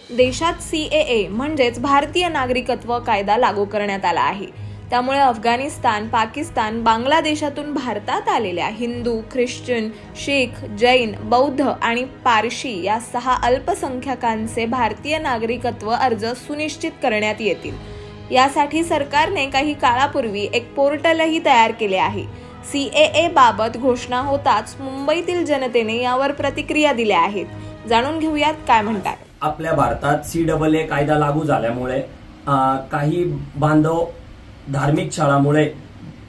देशात CAA म्हणजेच भारतीय नागरिकत्व कायदा लागू करण्यात आला आहे। त्यामुळे अफगाणिस्तान, पाकिस्तान, बांगलादेशातून भारतात आलेल्या हिंदू, ख्रिश्चन, शीख, जैन, बौद्ध आणि पारशी या 6 अल्पसंख्याकांचे भारतीय नागरिकत्व अर्ज सुनिश्चित करण्यात येतील। यासाठी सरकारने काही काळापूर्वी एक पोर्टलही तयार केले आहे। CAA बाबत घोषणा होताच मुंबईतील जनतेने यावर प्रतिक्रिया दिल्या आहेत। जाणून घेऊयात काय म्हणतात। आपल्या भारतात CAA कायदा लागू झाल्यामुळे काही बांधव धार्मिक छळामुळे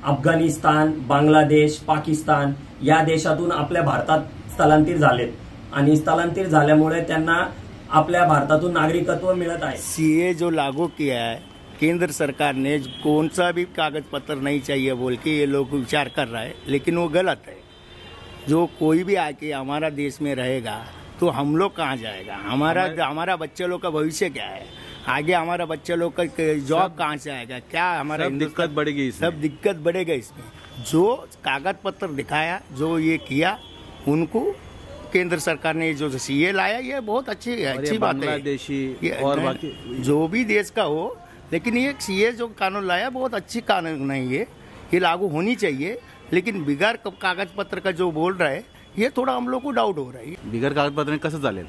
अफगाणिस्तान, बांगलादेश, पाकिस्तान या देशातून आपल्या भारतात स्थलांतरित झालेत आणि स्थलांतरित झाल्यामुळे त्यांना आपल्या भारतातून नागरिकत्व मिळत आहे। CAA जो लागू किया है केंद्र सरकार ने, कौन सा भी कागज पत्र नहीं चाहिए बोल के ये लोग विचार कर रहा है, लेकिन वो गलत है। जो कोई भी आके हमारा देश में रहेगा तो हम लोग कहाँ जाएगा? हमारा बच्चे लोग का भविष्य क्या है? आगे हमारा बच्चे लोग का जॉब कहाँ से आएगा? क्या हमारा दिक्कत बढ़ेगी? सब दिक्कत बढ़ेगा इसमें। जो कागज पत्र दिखाया, जो ये किया, उनको केंद्र सरकार ने जो CAA लाया, ये बहुत अच्छी बात है। और बाकी जो भी देश का हो, लेकिन ये CAA जो कानून लाया बहुत अच्छी कानून नहीं है, ये लागू होनी चाहिए। लेकिन बिगर कागज पत्र का जो बोल रहा है, ये थोड़ा हम लोग को डाउट हो रहा है। बिगर कागदपत्र कसं चालेल?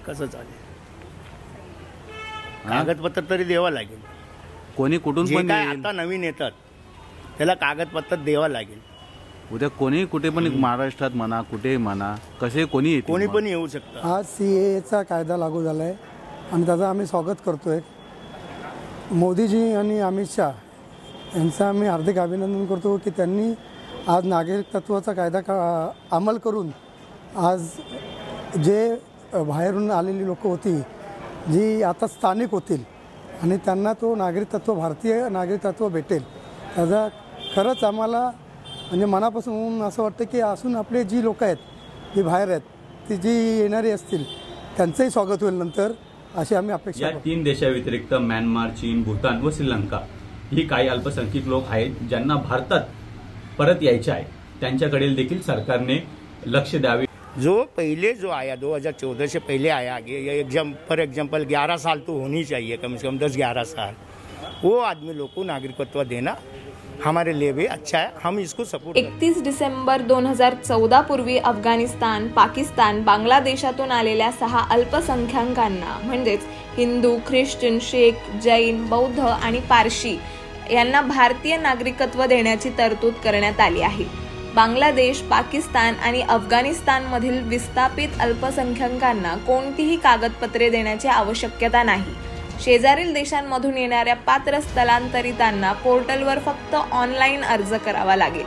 कागदपत्र तरी द्यावं लागेल। कोणी कुठून पण आता नवीन येतात त्याला कागदपत्र द्यावं लागेल। उद्या कोणी कुठे पण महाराष्ट्रात म्हणा, कुठे म्हणा, कसे कोणी पण येऊ शकतं। आज CAAचा कायदा लागू झाला आहे आणि त्याचं आम्ही स्वागत करतोय। मोदीजी आणि अमित शाह यांचं आम्ही हार्दिक अभिनंदन करतो की त्यांनी आज नागरिकत्वाचा कायदा अंमल करून आज जे बाहेरून आलेली लोक होती, जी आता स्थानिक होतील आणि त्यांना तो नागरिकत्व, भारतीय नागरिकत्व भेटेल, त्याचा खरंच आम्हाला म्हणजे मनापासून असं वाटतं की असून आपले जी लोक आहेत, जी बाहेर आहेत, ती जी येणारी असतील त्यांचंही स्वागत होईल नंतर, अशी आम्ही अपेक्षा करतो। या 3 देशाव्यतिरिक्त म्यानमार, चीन, भूतान व श्रीलंका ही काही अल्पसंख्याक लोक आहेत ज्यांना भारतात परत यायचे आहे। त्यांच्याकडे देखील सरकारने लक्ष द्यावे। जो पहले जो आया 2014 से पहले आया, फॉर एग्जाम्पल 11 साल तो होनी चाहिए, कम से कम 10-11 साल, वो आदमी लोग को नागरिकत्व देना हमारे लिए भी अच्छा है। हम इसको सपोर्ट। 31 डिसेंबर 2014 पूर्वी अफगाणिस्तान, पाकिस्तान, बांगलादेशातून आलेल्या 6 अल्पसंख्याकांना म्हणजेच हिंदू, ख्रिश्चन, शीख, जैन, बौद्ध आणि पारशी यांना भारतीय नागरिकत्व देण्याची तरतूद करण्यात आली आहे। बांगलादेश, पाकिस्तान आणि अफगाणिस्तानमधील विस्थापित अल्पसंख्याकांना कोणतीही कागदपत्रे देण्याची आवश्यकता नाही। शेजारील देशांमधून येणाऱ्या पात्र स्थलांतरितांना पोर्टलवर फक्त ऑनलाईन अर्ज करावा लागेल।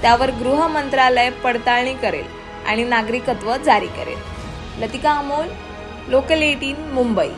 त्यावर गृह मंत्रालय पडताळणी करेल आणि नागरिकत्व जारी करेल। लतिका अमोल, लोकल 18, मुंबई।